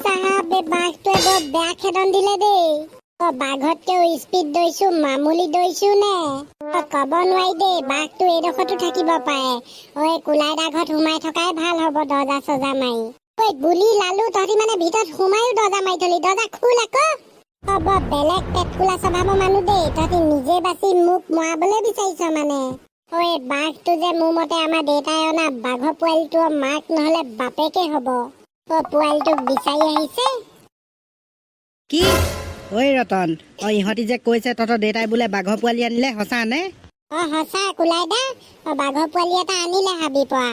সাহাব বাঘটোৱে বৰ বেয়া খেদন দিলে দেই। বাঘতকেও স্পীড দৌৰিছো মামুলি দৌৰিছো নে কব নোৱাৰি দেই। বাঘটো এইডোখৰতো থাকিব পাৰে। ঐ কুলাইদা ঘৰত সোমাই থকাই ভাল হ'ব দৰ্জা চজা মাৰি। ঐ গুলি লালু তহঁতি মানে ভিতৰত সোমায়ো দৰ্জা মাৰি থলি। দৰ্জা খোল আকৌ। বৰ বেলেগ পেটকুলা স্বভাৱৰ মানুহ দেই। তহঁতি নিজে বাচি মোক মৰাবলৈ বিচাৰিছ মানে। ঐ বাঘটো যে মোৰ মতে আমাৰ দেউতাই অনা বাঘৰ পোৱালিটো মাক নহলে বাপেকে হ'ব। পোৱালিটোক বিচাৰি আহিছে। কি ঐ ৰতন, ইহঁতি যে কৈছে তহঁতৰ দেউতাই বোলে বাঘৰ পোৱালি আনিলে, সঁচা নে? সঁচা কুলাইদা। বাঘৰ পোৱালি এটা আনিলে হাবি পৰা।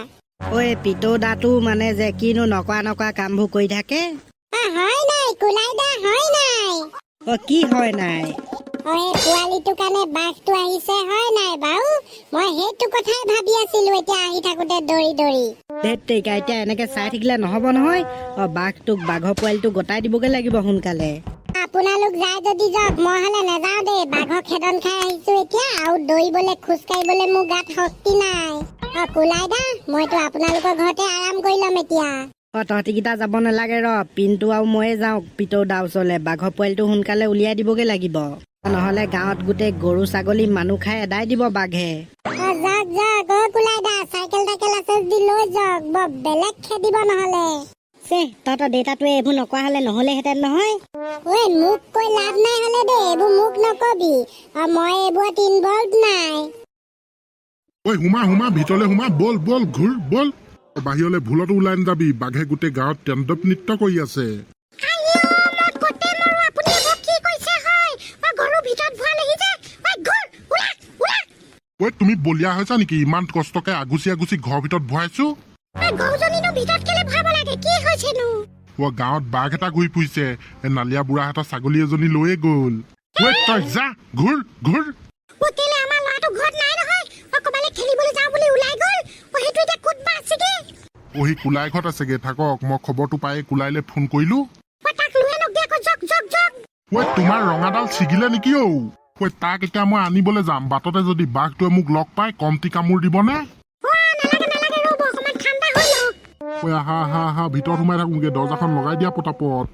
ঐ পিতৌ দাটো মানে যে কিনো নকৰা কামবোৰ কৰি থাকে। হয় নাই কুলাইদা, হয় নাই? কি হয় নাই? পোৱালিটোৰ কাৰণে বাঘটো আহিছে, হয় নাই বাৰু? মই সেইটো কথাই ভাবি আছিলো এতিয়া আহি থাকোতে দৌৰি দৌৰি। ধেত তেৰিকা, এতিয়া এনেকে চাই থাকিলে নহব নহয়। বাঘটোক বাঘৰ পোৱালিটো গতাই দিবগে লাগিব সোনকালে। আপোনালোক যায় যদি যাওক, মই হলে নাযাওঁ দেই। বাঘৰ খেদন খাই আহিছো এতিয়া, আৰু দৌৰিবলৈ খোজ কাঢ়িবলৈ মোৰ গাত শক্তি নাই। কুলাইদা, মইতো আপোনালোকৰ ঘৰতে আৰাম কৰি ল'ম এতিয়া। তহঁতিকেইটা যাব নালাগে, ৰ পিন্টু আৰু ময়ে যাওঁ পিতৌ দা ওচৰলে। বাঘৰ পোৱালিটো সোনকালে উলিয়াই দিবগে লাগিব, নহলে গাঁৱত গোটেই গৰু ছাগলী মানুহ খাই এদাই দিব বাঘে। যাওক যাওক কুলাইদা, চাইকেল টাইকেল আছে যদি লৈ যাওক। বৰ বেলেগ খেদিব নহলে। তহঁতৰ দেউতাটোৱে এইবোৰ নকৰা হলে নহলেহেঁতেন নহয়। মোক কৈ লাভ নাই হলে দেই, এইবোৰ মোক নকবি। মই এইবোৰত ইনভলভ নাই। সোমা ভিতৰলে সোমা। বল বল ঘূৰ বল। বাহিৰলে ভুলতো ওলাই নাযাবি। বাঘে গোটেই গাঁৱত তাণ্ডৱ নৃত্য কৰি আছে। তুমি বলিয়া হৈছা নেকি? ইমান কষ্টকে আগুচি ঘৰৰ ভিতৰত ভৰাইছো। গাঁৱত বাঘ এটা ঘূৰি ফুৰিছে। নালিয়া বুঢ়া এটা ছাগলী এজনী লৈয়ে গল। তই যা, ঘূৰ ঘূৰ। সি কুলাই ঘৰত আছেগে, থাকক। মই খবৰটো পাই কুলাইলে ফোন কৰিলো। তোমাৰ ৰঙাডাল ছিগিলে নেকি? তাক এতিয়া মই আনিবলৈ যাম। বাটতে যদি বাঘটোৱে মোক লগ পাই কমটি কামোৰ দিবনে? আহা ভিতৰত সোমাই থাকোগে। দৰ্জাখন লগাই দিয়া পটাপট।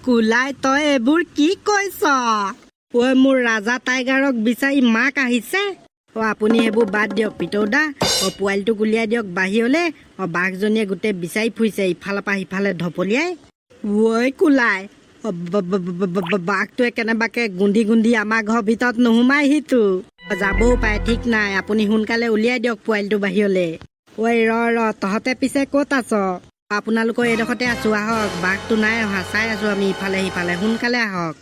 কুলাই, তই এইবোৰ কি কৈছ? মোৰ ৰাজা টাইগাৰক বিচাৰি মাক আহিছে। আপুনি সেইবোৰ বাদ দিয়ক পিতৌ দা। পোৱালিটোক উলিয়াই দিয়ক বাহিৰলে। বাঘজনীয়ে গোটেই বিচাৰি ফুৰিছে ইফালৰ পৰা সিফালে ঢপলিয়াই। কুলাই, বাঘটোৱে কেনেবাকে গুন্ধি আমাৰ ঘৰৰ ভিতৰত নোসোমাইহিতো। যাবও পাৰে ঠিক নাই। আপুনি সোনকালে উলিয়াই দিয়ক পোৱালিটো বাহিৰলে। ৰ তহঁতে পিছে ক'ত আছ? আপোনালোকৰ এইডোখৰতে আছো, আহক। বাঘটো নাই অহা, চাই আছো আমি ইফালে সিফালে। সোনকালে আহক।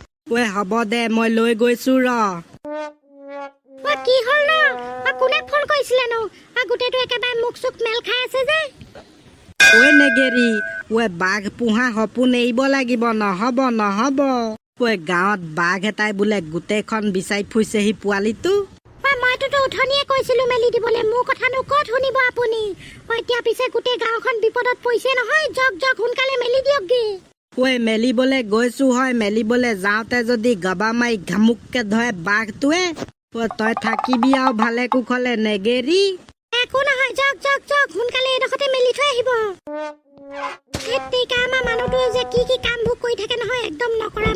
হ'ব দে, মই লৈ গৈছো ৰ। কি হল ন? কোনে ফোন কৰিছিলে নো? গোটেইটো একেবাৰে মুখ চুখ মেল খাই আছে যে। নেগেৰি, বাঘ পোহা সপোন এৰিব লাগিব। নহব। গাঁৱত বাঘ এটাই বোলে গোটেইখন বিচাৰি ফুৰিছেহি পোৱালিটো। মইতো উঠনিয়ে কৈছিলো মেলি দিবলৈ। মোৰ কথানো ক'ত শুনিব আপুনি? এতিয়া পিছে গোটেই গাঁওখন বিপদত পৰিছে নহয়। জক সোনকালে মেলি দিয়কগে। মেলিবলে গৈছো হয়। মেলিবলে যাওঁতে যদি গবা মাৰি ঘামুককে ধৰে বাঘটোৱে, তই থাকিবি আৰু ভালে কুশলে নেগেৰি। একো নহয়, জক সোনকালে এইডোখৰতে মেলি থৈ আহিব। আমাৰ মানুহটোৱে যে কি কামবোৰ কৰি থাকে নহয়, একদম নকৰা।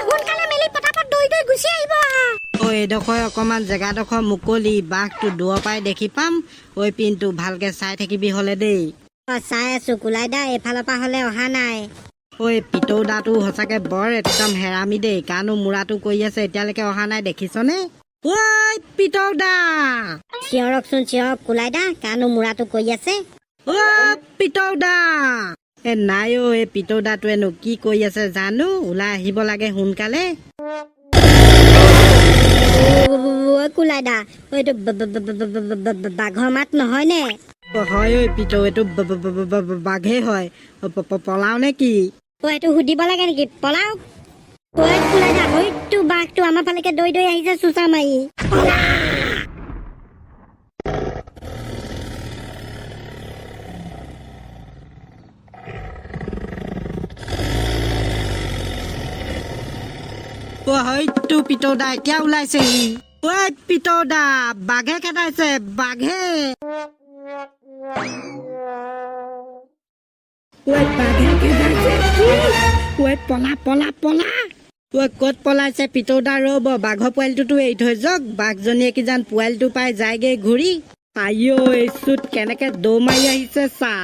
সোনকালে মেলি পটাপট দৌৰি গুচি আহিব। এইডোখৰ অকমান জেগাডোখৰ মুকলি। বাঘটো দূৰৰ পৰাই দেখি পাম। পিন্তু ভালকে চাই থাকিবি হলে দেই। চাই আছো কুলাইদা, এইফালৰ পৰা হলে অহা নাই। পিতৌ দাটো সঁচাকে বৰ একদম হেৰামি দেই। কানো মুৰাটো কৰি আছে, এতিয়ালৈকে অহা নাই, দেখিছনে? পিতৌ দা, চিঞৰকচোন চিঞৰক কুলাইদা, কানো মুৰাটো কৰি আছে। পিতৌ দা। নাই এই পিতৌ দাটোৱেনো কি কৰি আছে জানো। ওলাই আহিব লাগে সোনকালে। কুলাইদা, এইটো বাঘৰ মাত নহয় নে? হয় পিতৌ, এইটো বাঘে হয়। পলাও নে কি? এইটো সুধিব লাগে নেকি? পলাও। কুলাইদা, হয়তো বাঘটো আমাৰ ফালেকে দৌৰি আহিছে চুচা মাৰি। হয়তো পিতৌ দা এতিয়া ওলাইছেহি। ঐ পিতৌদা বাঘে খেদাইছে বাঘে ঐ বাঘে খেদাইছে ঐ পলা পলা পলা ঐ ক'ত পলাইছে পিতৌদা ৰ'ব বাঘৰ পোৱালিটোতো এৰি থৈ যাওক বাঘজনীয়ে কিজান পোৱালিটো পাই যায়গে ঘূৰি আইঅ এইচোত কেনেকে দৌ মাৰি আহিছে চা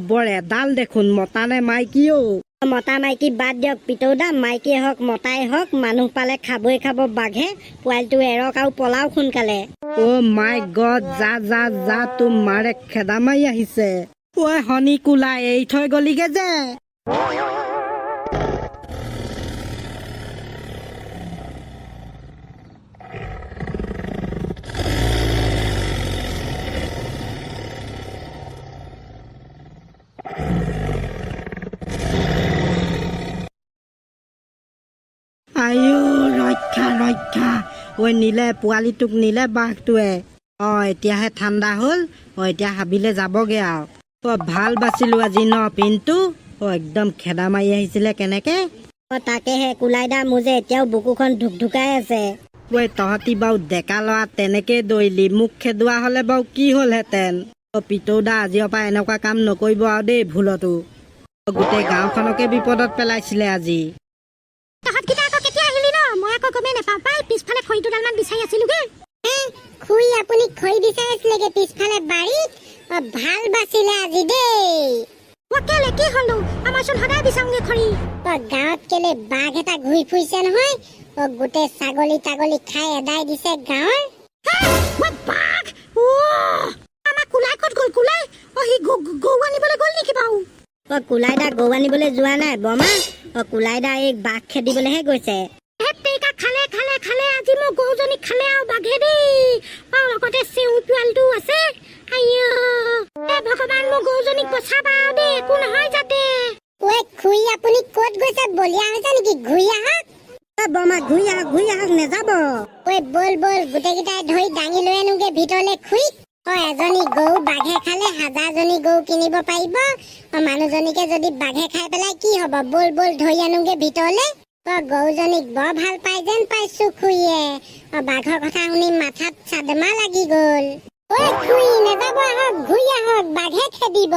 বৰ এডাল দেখোন মতা নে মাইকী অ মতা মাইকী বাদ দিয়ক পিতৌদা মাইকীয়ে হওক মতাই হওক মানুহ পালে খাবই খাব বাঘে পোৱালিটো এৰক আৰু পলাও সোনকালে অ' মাই গড যা যা যা তোৰ মাৰে খেদা মাৰি আহিছে ঐ শনি কোলা এৰি থৈ গলিগে যে আইঅ ৰক্ষা ৰক্ষা ঐ নিলে পোৱালিটোক নিলে বাঘটোৱে এতিয়াহে ঠাণ্ডা হ'ল এতিয়া হাবিলে যাবগে আৰু ভাল বাচিলো আজি ন পিনটো একদম খেদা মাৰি আহিছিলে কেনেকে তাকেহে কোলাইদা মোৰ যে এতিয়াও বুকুখন ঢুকঢুকাই আছে ঐ তহঁতি বাৰু ডেকা ল'ৰা তেনেকে দৌৰিলি মোক খেদোৱা হলে বাৰু কি হ'লহেঁতেন পিতৌদা আজিৰ পৰা এনেকুৱা কাম নকৰিব আৰু দেই ভুলতো গোটেই গাঁওখনকে বিপদত পেলাইছিলে আজি খুই আপুনি খৈ বিচাৰি আছিলেগে পিছফালে বাৰীত ভাল বাচিলে আজি দেই কেলে কি হলো আমাৰচোন সদায় বিচাৰোগে খৰি গাঁৱত কেলে বাঘ এটা ঘূৰি ফুৰিছে নহয় গোটেই ছাগলী তাগলী খাই এদাই দিছে গাঁৱৰ বাঘ আমাৰ কোলাই ক'ত গ'ল কোলাই সি গৰু আনিবলৈ গ'ল নেকি বাৰু কোলাইদা গৰু আনিবলৈ যোৱা নাই বমা কোলাইদা এই বাঘ খেদিবলৈহে গৈছে খালে খালে খালে আজি মোৰ গৰুজনী খালে আৰু বাঘে দেই আৰু লগতে চেউল পোৱালিটো আছে আইঅ ভগৱান মোৰ গৰুজনীক বচাবা দেই একো নহয় যাতে খুই আপুনি ক'ত গৈছে বলিয়া হৈছে নেকি ঘূৰি আহক বমা ঘূৰি আহক নেযাব বল বল গোটেইকেইটাই ধৰি দাঙি লৈ আনোগে ভিতৰলৈ খুই এজনী গৰু বাঘে খালে 1000জনী গৰু কিনিব পাৰিব মানুহজনীকে যদি বাঘে খাই পেলাই কি হব বল বল ধৰি আনোগে ভিতৰলৈ গৰুজনীক বৰ ভাল পাই যেন পাইছো খুৰীয়ে বাঘৰ কথা শুনি মাথাত চাদমা লাগি গ'ল খুৰী নেযাব আহক ঘূৰি আহক বাঘে খেদিব